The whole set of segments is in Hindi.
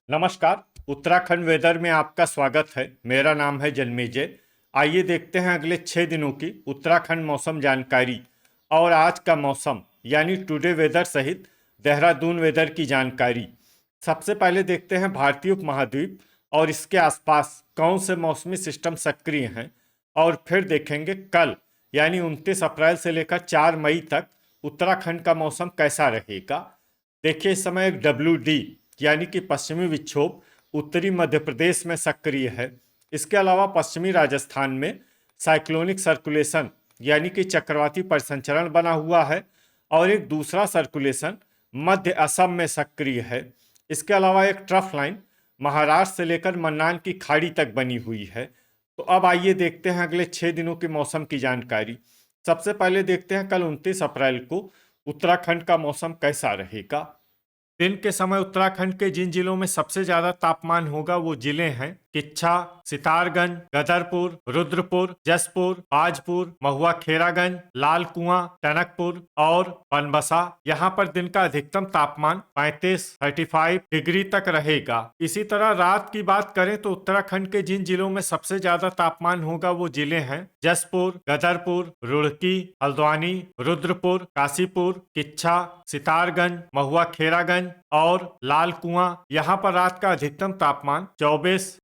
नमस्कार। उत्तराखंड वेदर में आपका स्वागत है। मेरा नाम है जन्मेजय। आइए देखते हैं अगले 6 दिनों की उत्तराखंड मौसम जानकारी और आज का मौसम यानी टुडे वेदर सहित देहरादून वेदर की जानकारी। सबसे पहले देखते हैं भारतीय उपमहाद्वीप और इसके आसपास कौन से मौसमी सिस्टम सक्रिय हैं और फिर देखेंगे कल यानी 29 अप्रैल से लेकर 4 मई तक उत्तराखंड का मौसम कैसा रहेगा। देखिए, इस समय एक WD यानी कि पश्चिमी विक्षोभ उत्तरी मध्य प्रदेश में सक्रिय है। इसके अलावा पश्चिमी राजस्थान में साइक्लोनिक सर्कुलेशन यानी कि चक्रवाती परिसंचरण बना हुआ है और एक दूसरा सर्कुलेशन मध्य असम में सक्रिय है। इसके अलावा एक ट्रफ लाइन महाराष्ट्र से लेकर मन्नान की खाड़ी तक बनी हुई है। तो अब आइए देखते हैं अगले 6 दिनों के मौसम की जानकारी। सबसे पहले देखते हैं कल 29 अप्रैल को उत्तराखंड का मौसम कैसा रहेगा। दिन के समय उत्तराखंड के जिन जिलों में सबसे ज्यादा तापमान होगा वो जिले हैं किच्छा, सितारगंज, गदरपुर, रुद्रपुर, जसपुर, बाजपुर, महुआ खेरागंज, लाल कुआं, टनकपुर और बनबसा। यहाँ पर दिन का अधिकतम तापमान 35 डिग्री तक रहेगा। इसी तरह रात की बात करें तो उत्तराखंड के जिन जिलों में सबसे ज्यादा तापमान होगा वो जिले हैं जसपुर, गदरपुर, रुड़की, हल्द्वानी, रुद्रपुर, काशीपुर, किच्छा, सितारगंज, महुआ खेरागंज और लाल कुआं। यहाँ पर रात का अधिकतम तापमान 24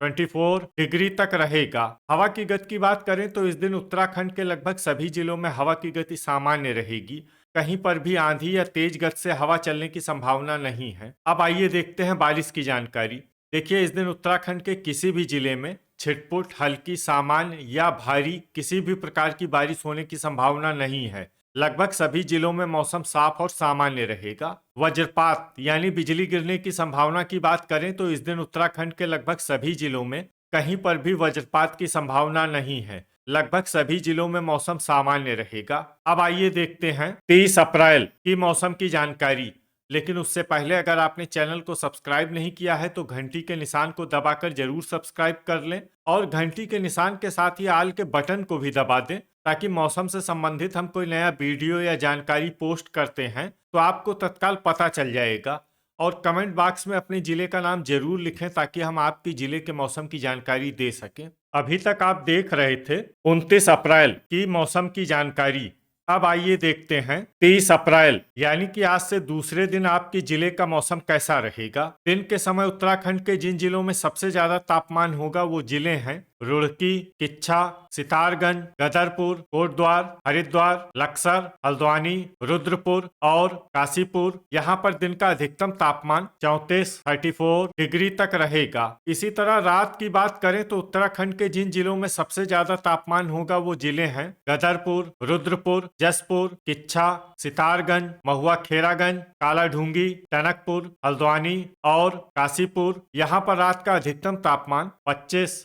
डिग्री तक रहेगा। हवा की गति की बात करें तो इस दिन उत्तराखंड के लगभग सभी जिलों में हवा की गति सामान्य रहेगी। कहीं पर भी आंधी या तेज गति से हवा चलने की संभावना नहीं है। अब आइए देखते हैं बारिश की जानकारी। देखिए, इस दिन उत्तराखंड के किसी भी जिले में छिटपुट, हल्की, सामान्य या भारी किसी भी प्रकार की बारिश होने की संभावना नहीं है। लगभग सभी जिलों में मौसम साफ और सामान्य रहेगा। वज्रपात यानी बिजली गिरने की संभावना की बात करें तो इस दिन उत्तराखंड के लगभग सभी जिलों में कहीं पर भी वज्रपात की संभावना नहीं है। लगभग सभी जिलों में मौसम सामान्य रहेगा। अब आइए देखते हैं 30 अप्रैल की मौसम की जानकारी। लेकिन उससे पहले अगर आपने चैनल को सब्सक्राइब नहीं किया है तो घंटी के निशान को दबाकर जरूर सब्सक्राइब कर लें और घंटी के निशान के साथ ही आल के बटन को भी दबा दें ताकि मौसम से संबंधित हम कोई नया वीडियो या जानकारी पोस्ट करते हैं तो आपको तत्काल पता चल जाएगा। और कमेंट बॉक्स में अपने जिले का नाम जरूर लिखें ताकि हम आपके जिले के मौसम की जानकारी दे सकें। अभी तक आप देख रहे थे 29 अप्रैल की मौसम की जानकारी। अब आइए देखते हैं 30 अप्रैल यानी कि आज से दूसरे दिन आपके जिले का मौसम कैसा रहेगा। दिन के समय उत्तराखंड के जिन जिलों में सबसे ज्यादा तापमान होगा वो जिले हैं रुड़की, किच्छा, सितारगंज, गदरपुर, कोटद्वार, हरिद्वार, लक्सर, हल्द्वानी, रुद्रपुर और काशीपुर। यहाँ पर दिन का अधिकतम तापमान 34 डिग्री तक रहेगा। इसी तरह रात की बात करें तो उत्तराखंड के जिन जिलों में सबसे ज्यादा तापमान होगा वो जिले हैं गदरपुर, रुद्रपुर, जसपुर, किच्छा, सितारगंज, महुआ खेरागंज, कालाढूंगी, टनकपुर, हल्द्वानी और काशीपुर। यहाँ पर रात का अधिकतम तापमान 25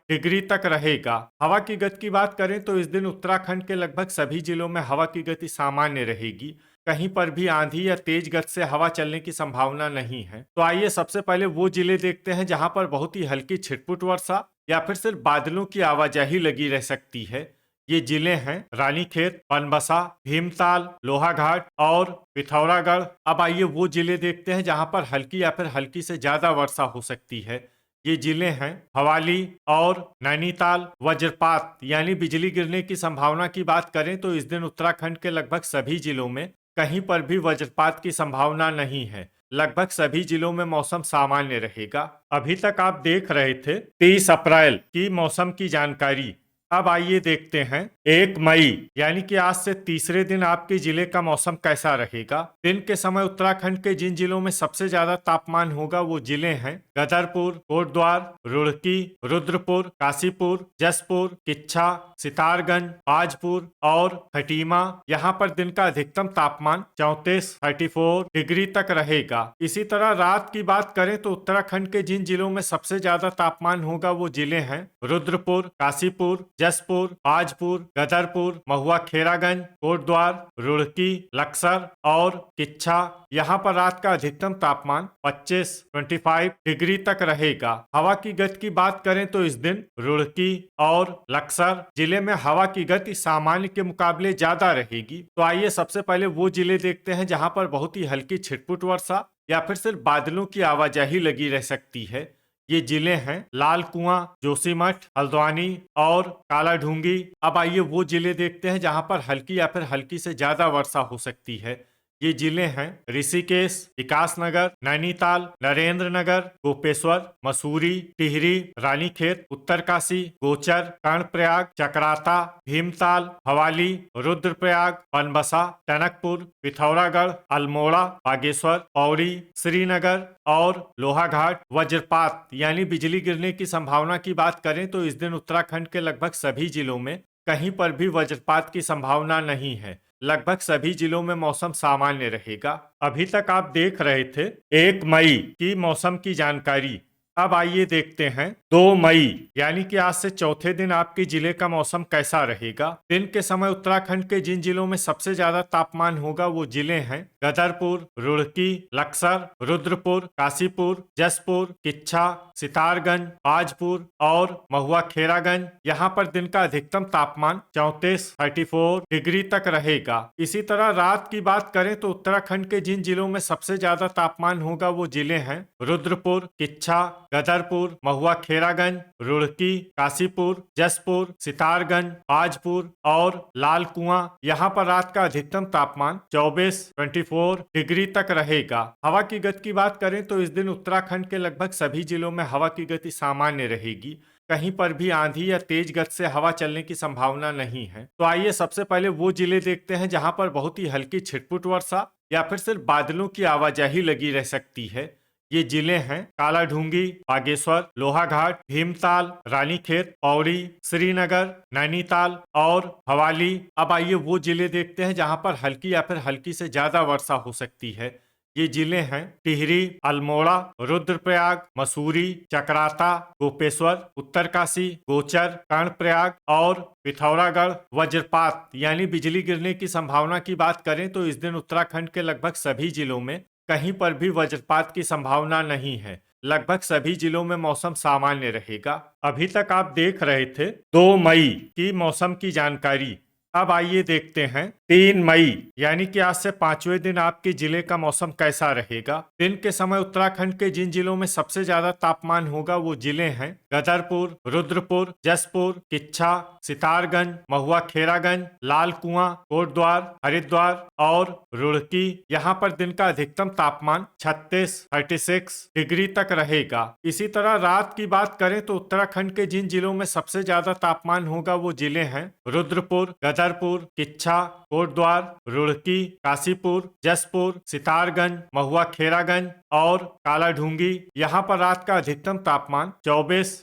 डिग्री तक रहेगा। हवा की गति की बात करें तो इस दिन उत्तराखंड के लगभग सभी जिलों में हवा की गति सामान्य रहेगी। कहीं पर भी आंधी या तेज गति से हवा चलने की संभावना नहीं है। तो आइए सबसे पहले वो जिले देखते हैं जहां पर बहुत ही हल्की छिटपुट वर्षा या फिर सिर्फ बादलों की आवाजाही लगी रह सकती है। ये जिले हैं रानीखेत, बनबसा, भीमताल, लोहाघाट और पिथौरागढ़। अब आइए वो जिले देखते हैं जहां पर हल्की या फिर हल्की से ज्यादा वर्षा हो सकती है। ये जिले हैं भवाली और नैनीताल। वज्रपात यानी बिजली गिरने की संभावना की बात करें तो इस दिन उत्तराखंड के लगभग सभी जिलों में कहीं पर भी वज्रपात की संभावना नहीं है। लगभग सभी जिलों में मौसम सामान्य रहेगा। अभी तक आप देख रहे थे 30 अप्रैल की मौसम की जानकारी। अब आइए देखते हैं 1 मई यानी कि आज से तीसरे दिन आपके जिले का मौसम कैसा रहेगा। दिन के समय उत्तराखंड के जिन जिलों में सबसे ज्यादा तापमान होगा वो जिले हैं गदरपुर, कोटद्वार, रुड़की, रुद्रपुर, काशीपुर, जसपुर, किच्छा, सितारगंज, बाजपुर और खटीमा। यहाँ पर दिन का अधिकतम तापमान 34 डिग्री तक रहेगा। इसी तरह रात की बात करें तो उत्तराखंड के जिन जिलों में सबसे ज्यादा तापमान होगा वो जिले हैं रुद्रपुर, काशीपुर, जसपुर, बाजपुर, गदरपुर, महुआ खेरागंज, कोटद्वार, रुड़की, लक्सर और किच्छा। यहाँ पर रात का अधिकतम तापमान 25 डिग्री तक रहेगा। हवा की गति की बात करें तो इस दिन रुड़की और लक्सर जिले में हवा की गति सामान्य के मुकाबले ज्यादा रहेगी। तो आइए सबसे पहले वो जिले देखते हैं जहाँ पर बहुत ही हल्की छिटपुट वर्षा या फिर सिर्फ बादलों की आवाजाही लगी रह सकती है। ये जिले हैं लाल कुआं, जोशीमठ, हल्द्वानी और काला ढूंगी। अब आइए वो जिले देखते हैं जहां पर हल्की या फिर हल्की से ज्यादा वर्षा हो सकती है। ये जिले हैं ऋषिकेश, विकासनगर, नैनीताल, नरेंद्र नगर, गोपेश्वर, मसूरी, टिहरी, रानीखेत, उत्तरकाशी, गोचर, कर्णप्रयाग, चकराता, भीमताल, भवाली, रुद्रप्रयाग, बनबसा, टनकपुर, पिथौरागढ़, अल्मोड़ा, बागेश्वर, पौड़ी, श्रीनगर और लोहाघाट। वज्रपात यानी बिजली गिरने की संभावना की बात करें तो इस दिन उत्तराखंड के लगभग सभी जिलों में कहीं पर भी वज्रपात की संभावना नहीं है। लगभग सभी जिलों में मौसम सामान्य रहेगा। अभी तक आप देख रहे थे 1 मई की मौसम की जानकारी। अब आइए देखते हैं 2 मई यानी कि आज से चौथे दिन आपके जिले का मौसम कैसा रहेगा। दिन के समय उत्तराखंड के जिन जिलों में सबसे ज्यादा तापमान होगा वो जिले हैं गदरपुर, रुड़की, लक्सर, रुद्रपुर, काशीपुर, जसपुर, किच्छा, सितारगंज, बाजपुर और महुआ खेरागंज। यहाँ पर दिन का अधिकतम तापमान 34 डिग्री तक रहेगा। इसी तरह रात की बात करें तो उत्तराखंड के जिन जिलों में सबसे ज्यादा तापमान होगा वो जिले हैं रुद्रपुर, किच्छा, गदरपुर, महुआ खेरागंज, रुड़की, काशीपुर, जसपुर, सितारगंज, बाजपुर और लाल कुआं। यहाँ पर रात का अधिकतम तापमान 24 डिग्री तक रहेगा। हवा की गति की बात करें तो इस दिन उत्तराखंड के लगभग सभी जिलों में हवा की गति सामान्य रहेगी। कहीं पर भी आंधी या तेज गति से हवा चलने की संभावना नहीं है। तो आइए सबसे पहले वो जिले देखते हैं जहां पर बहुत ही हल्की छिटपुट वर्षा या फिर सिर्फ बादलों की आवाजाही लगी रह सकती है। ये जिले हैं काला ढूंगी, बागेश्वर, लोहाघाट, भीमताल, रानीखेत, पौड़ी, श्रीनगर, नैनीताल और भवाली। अब आइए वो जिले देखते हैं जहां पर हल्की या फिर हल्की से ज्यादा वर्षा हो सकती है। ये जिले हैं टिहरी, अल्मोड़ा, रुद्रप्रयाग, मसूरी, चकराता, गोपेश्वर, उत्तरकाशी, गोचर, कर्णप्रयाग और पिथौरागढ़। वज्रपात यानी बिजली गिरने की संभावना की बात करें तो इस दिन उत्तराखंड के लगभग सभी जिलों में कहीं पर भी वज्रपात की संभावना नहीं है। लगभग सभी जिलों में मौसम सामान्य रहेगा। अभी तक आप देख रहे थे 2 मई की मौसम की जानकारी। अब आइए देखते हैं 3 मई यानी कि आज से 5वें दिन आपके जिले का मौसम कैसा रहेगा। दिन के समय उत्तराखंड के जिन जिलों में सबसे ज्यादा तापमान होगा वो जिले हैं गदरपुर, रुद्रपुर, जसपुर, किच्छा, सितारगंज, महुआ खेरागंज, लाल कुआं, कोटद्वार, हरिद्वार और रुड़की। यहाँ पर दिन का अधिकतम तापमान 36 डिग्री तक रहेगा। इसी तरह रात की बात करें तो उत्तराखंड के जिन जिलों में सबसे ज्यादा तापमान होगा वो जिले हैं रुद्रपुर, गदरपुर, किच्छा, कोटद्वार, रुड़की, काशीपुर, जसपुर, सितारगंज, महुआ खेरागंज और काला ढूंगी। यहाँ पर रात का अधिकतम तापमान 24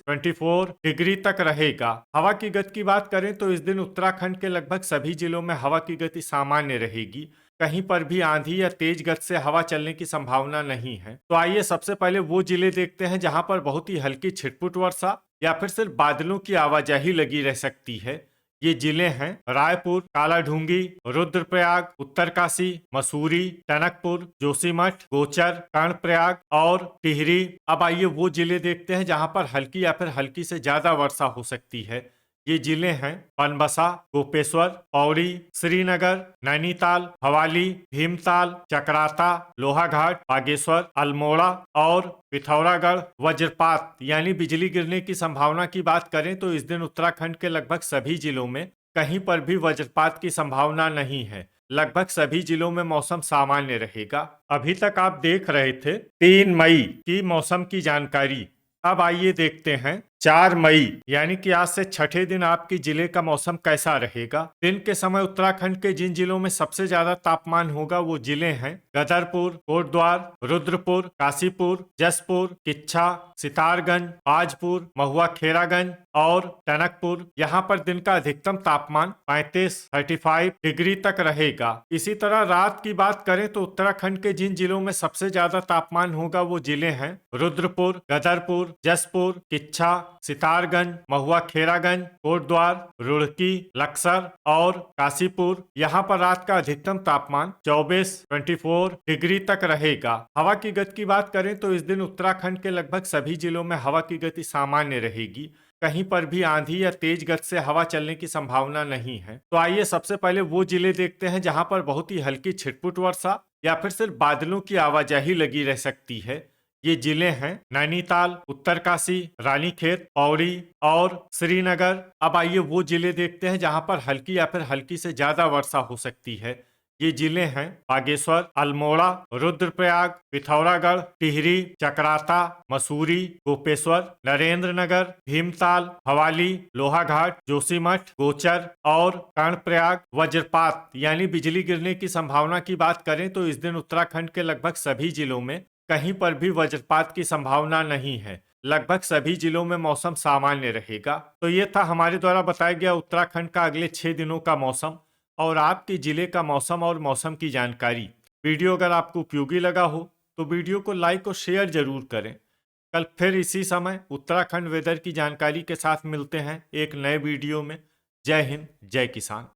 डिग्री तक रहेगा। हवा की गति की बात करें तो इस दिन उत्तराखंड के लगभग सभी जिलों में हवा की गति सामान्य रहेगी। कहीं पर भी आंधी या तेज गति से हवा चलने की संभावना नहीं है। तो आइए सबसे पहले वो जिले देखते हैं जहां पर बहुत ही हल्की छिटपुट वर्षा या फिर सिर्फ बादलों की आवाजाही लगी रह सकती है। ये जिले हैं रायपुर, काला ढूंगी, रुद्रप्रयाग, उत्तरकाशी, मसूरी, टनकपुर, जोशीमठ, गोचर, कर्णप्रयाग और टिहरी। अब आइए वो जिले देखते हैं जहां पर हल्की या फिर हल्की से ज्यादा वर्षा हो सकती है। ये जिले हैं बनबसा, गोपेश्वर, पौड़ी, श्रीनगर, नैनीताल, भवाली, भीमताल, चकराता, लोहाघाट, बागेश्वर, अल्मोड़ा और पिथौरागढ़। वज्रपात यानी बिजली गिरने की संभावना की बात करें तो इस दिन उत्तराखंड के लगभग सभी जिलों में कहीं पर भी वज्रपात की संभावना नहीं है। लगभग सभी जिलों में मौसम सामान्य रहेगा। अभी तक आप देख रहे थे 3 मई की मौसम की जानकारी। अब आइए देखते हैं 4 मई यानी कि आज से छठे दिन आपके जिले का मौसम कैसा रहेगा। दिन के समय उत्तराखंड के जिन जिलों में सबसे ज्यादा तापमान होगा वो जिले हैं गदरपुर, कोटद्वार, रुद्रपुर, काशीपुर, जसपुर, किच्छा, सितारगंज, बाजपुर, महुआ खेरागंज और टनकपुर। यहाँ पर दिन का अधिकतम तापमान 35 डिग्री तक रहेगा। इसी तरह रात की बात करें तो उत्तराखंड के जिन जिलों में सबसे ज्यादा तापमान होगा वो जिले हैं रुद्रपुर, गदरपुर, जसपुर, किच्छा, सितारगंज, महुआ खेरागंज, कोटद्वार, रुड़की, लक्सर और काशीपुर। यहाँ पर रात का अधिकतम तापमान 24 डिग्री तक रहेगा। हवा की गति की बात करें तो इस दिन उत्तराखंड के लगभग सभी जिलों में हवा की गति सामान्य रहेगी। कहीं पर भी आंधी या तेज गति से हवा चलने की संभावना नहीं है। तो आइए सबसे पहले वो जिले देखते हैं जहां पर बहुत ही हल्की छिटपुट वर्षा या फिर सिर्फ बादलों की आवाजाही लगी रह सकती है। ये जिले हैं नैनीताल, उत्तरकाशी, रानीखेत, पौड़ी और श्रीनगर। अब आइए वो जिले देखते हैं जहां पर हल्की या फिर हल्की से ज्यादा वर्षा हो सकती है। ये जिले हैं बागेश्वर, अल्मोड़ा, रुद्रप्रयाग, पिथौरागढ़, टिहरी, चकराता, मसूरी, गोपेश्वर, नरेंद्र नगर, भीमताल, भवाली, लोहाघाट, जोशीमठ, गोचर और कर्णप्रयाग। वज्रपात यानी बिजली गिरने की संभावना की बात करें तो इस दिन उत्तराखंड के लगभग सभी जिलों में कहीं पर भी वज्रपात की संभावना नहीं है। लगभग सभी जिलों में मौसम सामान्य रहेगा। तो ये था हमारे द्वारा बताया गया उत्तराखंड का अगले 6 दिनों का मौसम और आपके जिले का मौसम और मौसम की जानकारी। वीडियो अगर आपको उपयोगी लगा हो तो वीडियो को लाइक और शेयर जरूर करें। कल फिर इसी समय उत्तराखंड वेदर की जानकारी के साथ मिलते हैं एक नए वीडियो में। जय हिंद, जय किसान।